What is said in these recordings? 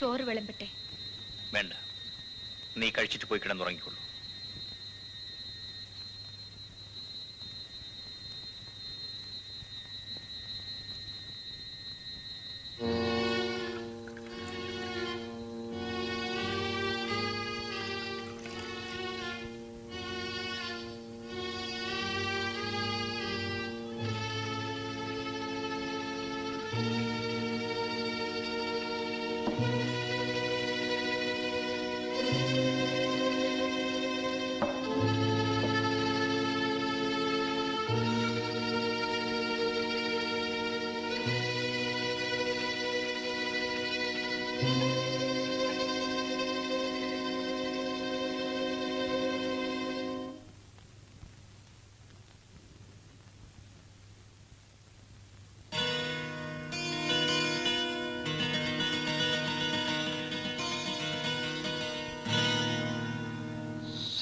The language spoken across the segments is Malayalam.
ചോറ് വിളമ്പട്ടെ? വേണ്ട, നീ കഴിച്ചിട്ട് പോയി കിടന്നുറങ്ങിക്കൊള്ളൂ.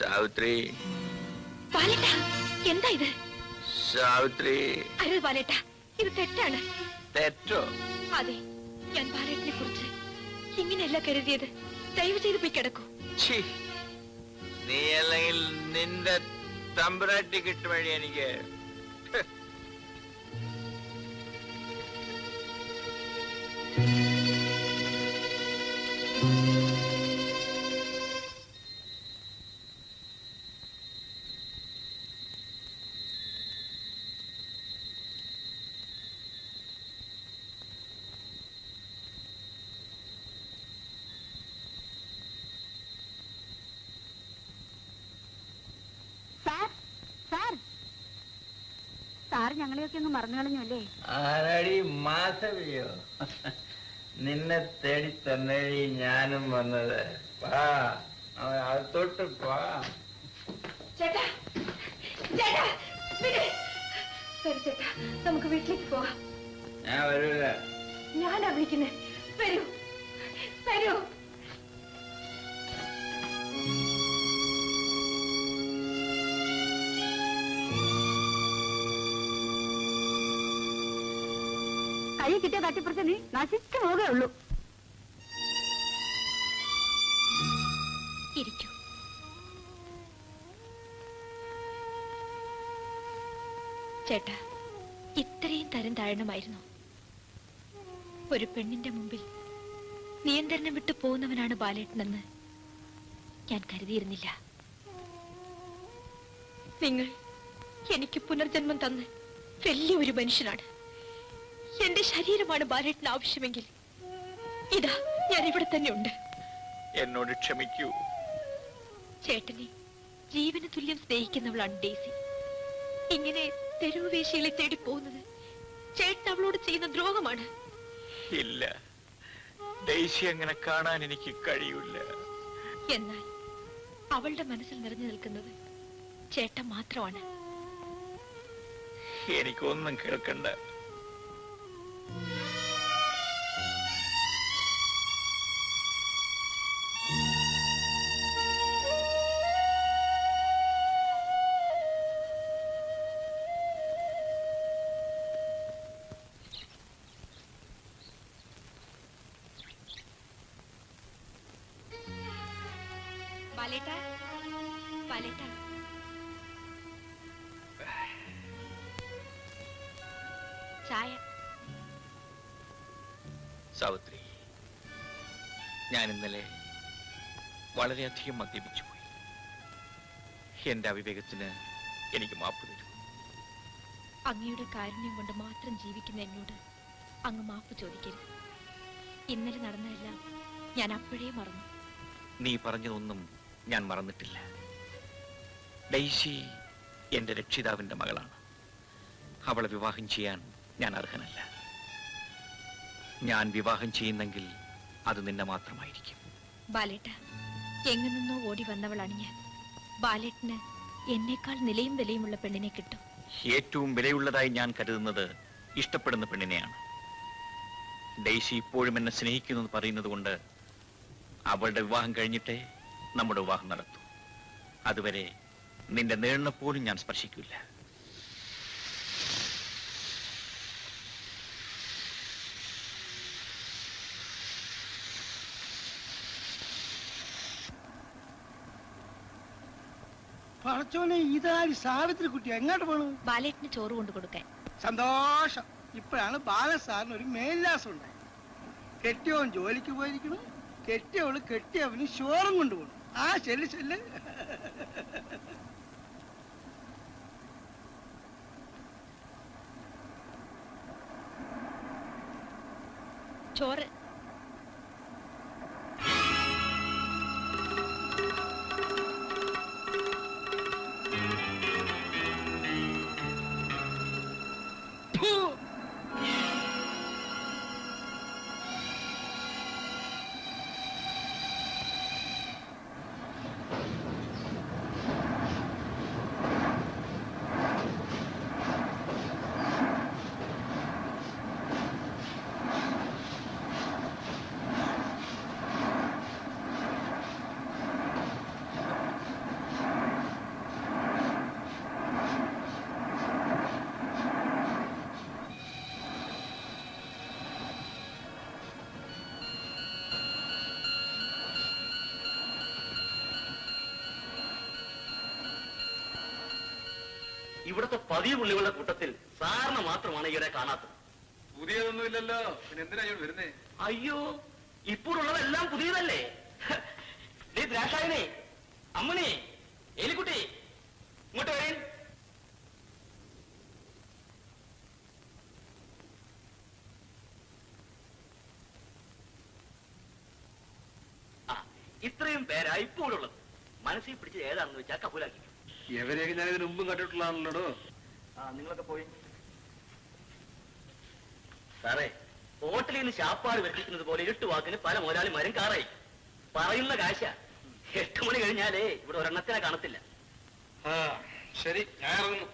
സാവിത്രി, എന്താ ഇത്? സാവിത്രി, അരുത് ബാലേട്ട, ഇത് തെറ്റാണ്. തെറ്റോ? അതെ, ഞാൻ ബാലേട്ടനെ കുറിച്ച് ഇങ്ങനെയല്ല കരുതിയത്. ദയവ് ചെയ്ത് പോയി കിടക്കൂ. നീ അല്ലെങ്കിൽ നിന്റെ തമ്പുരാട്ടി കിട്ടും വഴി എനിക്ക്. സാർ ഞങ്ങളെയൊക്കെ ഒന്ന് മറന്നു കളഞ്ഞല്ലേ? ആരാടി മാധവിയോ? നിന്നെ തേടി തന്നെ ഞാനും വന്നത്. അകത്തോട്ട് പോ. ചേട്ടാ, ചേട്ടാ, ചേട്ടാ, നമുക്ക് വീട്ടിലേക്ക് പോവാം. ഞാൻ വരൂല. ഞാനാ വിളിക്കുന്നത്. വരൂ, വരൂ. കൈ കിട്ടിയ തട്ടിപ്പറിച്ച് നീ നശിച്ചു പോകേ ഉള്ളൂ. ഇരിക്കൂ. ചേട്ടാ, ഇത്രയും തരം താഴണമായിരുന്നു. ഒരു പെണ്ണിന്റെ മുമ്പിൽ നിയന്ത്രണം വിട്ടു പോകുന്നവനാണ് ബാലേട്ടനെന്ന് ഞാൻ കരുതിയിരുന്നില്ല. നിങ്ങൾ എനിക്ക് പുനർജന്മം തന്ന് വലിയൊരു മനുഷ്യനാണ്. എന്റെ ശരീരമാണ് ബാലേട്ടന് ആവശ്യമെങ്കിൽ ഇതാ ഞാൻ ഇവിടെ തന്നെ ഉണ്ട്. എന്നോട് ക്ഷമിക്കൂ. ചേട്ടനെ ജീവന് തുല്യം സ്നേഹിക്കുന്നവളാണ് ഡെയ്സി. ഇങ്ങനെ തെരുവ് വേശികളെ തേടി പോകുന്നത് ചേട്ടൻ അവളോട് ചെയ്യുന്ന ദ്രോഹമാണ്. ഇല്ല, ഡെയ്സി അങ്ങനെ കാണാൻ എനിക്ക് കഴിയില്ല. എന്നാൽ അവളുടെ മനസ്സിൽ നിറഞ്ഞു നിൽക്കുന്നത് ചേട്ടൻ മാത്രമാണ്. എനിക്കൊന്നും കേൾക്കണ്ട. ബാലേട്ടാ, ബാലേട്ടാ, ചായ. സാവിത്രി, ഞാൻ ഇന്നലെ വളരെയധികം മദ്യപിച്ചു പോയി. എന്റെ അവിവേകത്തിന് എനിക്ക് മാപ്പ് തരൂ. അങ്ങയുടെ കാരുണ്യം കൊണ്ട് മാത്രം ജീവിക്കുന്ന എന്നോട് അങ്ങ് മാപ്പ് ചോദിക്കരുത്. ഇന്നലെ നടന്നതെല്ലാം ഞാൻ അപ്പോഴേ മറന്നു. നീ പറഞ്ഞതൊന്നും ഞാൻ മറന്നിട്ടില്ല. ഡെയ്സി എന്റെ രക്ഷിതാവിന്റെ മകളാണ്. അവളെ വിവാഹം ചെയ്യാൻ ഞാൻ അർഹനല്ല. ഞാൻ വിവാഹം ചെയ്യുന്നെങ്കിൽ അത് നിന്നെ മാത്രമായിരിക്കും. ബാലേട്ട, എങ്ങു നിന്നോ ഓടി വന്നവളാണ് ഞാൻ. ബാലേട്ടന് എന്നേക്കാൾ നിലയും വിലയുമുള്ള പെണ്ണിനെ കിട്ടും. ഏറ്റവും വിലയുള്ളതായി ഞാൻ കരുതുന്നത് ഇഷ്ടപ്പെടുന്ന പെണ്ണിനെയാണ്. ഡെയ്സി ഇപ്പോഴും എന്നെ സ്നേഹിക്കുന്നു പറയുന്നത് കൊണ്ട് അവളുടെ വിവാഹം കഴിഞ്ഞിട്ടേ നമ്മുടെ വിവാഹം നടത്തൂ. അതുവരെ നിന്റെ നേരിനെ പോലും ഞാൻ സ്പർശിക്കില്ല. പടച്ചോനെ ഇതാരി സാവിത്രി കുട്ടി എങ്ങോട്ട് പോണു? ബാലേട്ടിന് ചോറ് കൊണ്ടു കൊടുക്കാൻ. സന്തോഷം. ഇപ്പോഴാണ് ബാലസാറിന് ഒരു മേൽലാസം ഉണ്ടായത്. കെട്ടിയവൻ ജോലിക്ക് പോയിരിക്കണം, കെട്ടിയവള് കെട്ടിയവന് ചോറും കൊണ്ടുപോകണം. ആ ചെല്ല് ചെല്ല്. ചോറ്. ഇവിടുത്തെ പതിവ് പുള്ളികളുടെ കൂട്ടത്തിൽ സാറിന് മാത്രമാണ് ഈയിടെ കാണാത്തത്. പുതിയതൊന്നുമില്ലല്ലോ, പിന്നെ എന്തിനാ ഇങ്ങോട്ട് വരുന്നേ? അയ്യോ, ഇപ്പോഴുള്ളതെല്ലാം പുതിയതല്ലേ? ദ്രാക്ഷായനെ, അമ്മണി, എലിക്കുട്ടി, ഇങ്ങോട്ട് വരേൻ. ഇത്രയും പേരാ ഇപ്പോഴുള്ളത്. മനസ്സിൽ പിടിച്ചത് ഏതാണെന്ന് വെച്ചാൽ കബൂലാക്കി. എവരെയൊക്കെ ഞാൻ ഇതിന് മുമ്പും കണ്ടിട്ടുള്ളതാണല്ലോ. നിങ്ങളൊക്കെ പോയി. സാറേ, ഹോട്ടലിൽ നിന്ന് ശാപ്പാട് വരുത്തിക്കുന്നത് പോലെ 8 വാക്കിന് പല മുതലാളിമാരും കാറായി. പറയുന്ന കാശ 8 മണി കഴിഞ്ഞാലേ ഇവിടെ ഒരെണ്ണത്തിനെ കാണത്തില്ല. ശരി, ഞാൻ ഇറങ്ങുന്നു.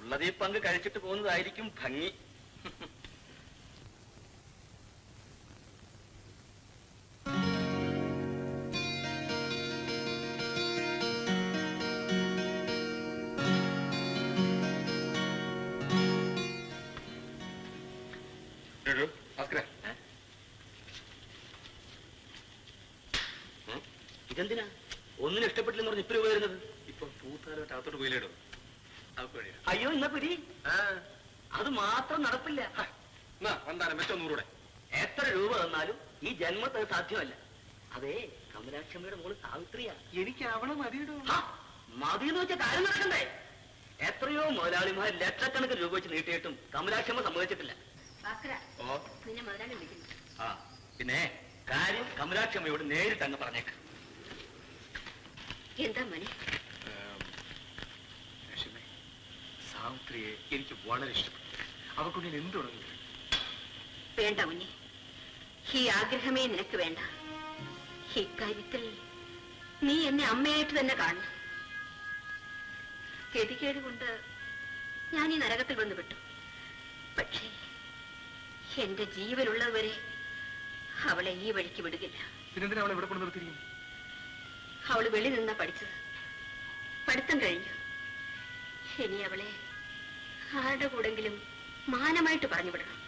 ഉള്ളത് ഈ പങ്ക് കഴിച്ചിട്ട് പോകുന്നതായിരിക്കും ഭംഗി. ഇതെന്തിനാ ഒന്നിനും ഇഷ്ടപ്പെട്ടില്ലെന്ന് പറഞ്ഞ് ഇപ്പൊ വരുന്നത്? ഇപ്പൊ പൂത്താലോട്ട് അകത്തോട്ട് പോയില്ലേടോ? അയ്യോ, ഇന്ന പിരി അത് മാത്രം നടപ്പില്ല. വന്താനം വെച്ചോ 100 രൂപ. എത്ര രൂപ തന്നാലും ഈ ജന്മത്ത് അത് സാധ്യമല്ല. അതേ, കമലാക്ഷമ്മയുടെ മോള് സാവിത്രിയാ. എനിക്ക് അവളെ മതിയിടോ. മതിയെന്ന് വെച്ച കാര്യം നടക്കണ്ടേ? എത്രയോ മുതലാളിമാർ ലക്ഷക്കണക്കിന് രൂപ വെച്ച് നീട്ടിയിട്ടും കമലാക്ഷമ്മ സമ്മതിച്ചിട്ടില്ല. പിന്നെ കാര്യം കമലാക്ഷമ്മയോട് നേരിട്ട് അങ്ങ് പറഞ്ഞേക്ക്. എന്താ മണി? സാവിത്രിയെ എനിക്ക് വളരെ ഇഷ്ടപ്പെട്ടു. അവക്കൊണ്ട് ഞാൻ എന്ത് തുടങ്ങി? വേണ്ട മുനി, ഈ ആഗ്രഹമേ നിനക്ക് വേണ്ട. ഇക്കാര്യത്തിൽ നീ എന്നെ അമ്മയായിട്ട് തന്നെ കാണണം. ഗതികേട് കൊണ്ട് ഞാൻ ഈ നരകത്തിൽ വന്നു വിട്ടു. പക്ഷേ എന്റെ ജീവനുള്ളവരെ അവളെ ഈ വഴിക്ക് വിടുകില്ല. പിന്നെന്തിനാ അവളെ ഇവിടെ കൊണ്ട് നിർത്തിയിരിക്കും? അവള് വെളി നിന്നാ പഠിച്ചത്. പഠിത്തം കഴിഞ്ഞു. ഇനി അവളെ ആരുടെ കൂടെങ്കിലും മാനമായിട്ട് പറഞ്ഞു വിടണം.